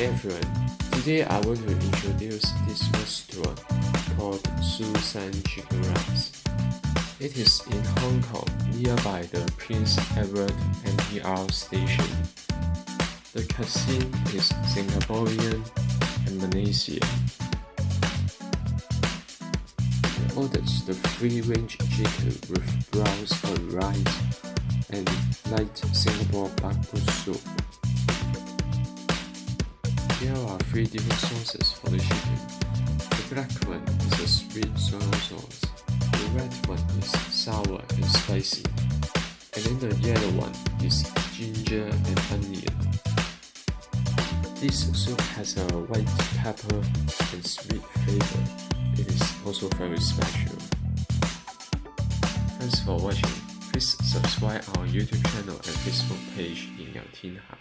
Hi everyone, today I want to introduce this restaurant called苏山Chicken Rice. It is in Hong Kong, nearby the Prince Edward NTR station. The cuisine is Singaporean and Malaysian. I ordered the free-range chicken with brown curry rice and light Singapore barbecue soup. There are 3 different sauces for the chicken. The black one is a sweet soy sauce, the red one is sour and spicy, and then the yellow one is ginger and onion. This soup has a white pepper and sweet flavor. It is also very special. Thanks for watching. Please subscribe our YouTube channel and Facebook page 营养厅好。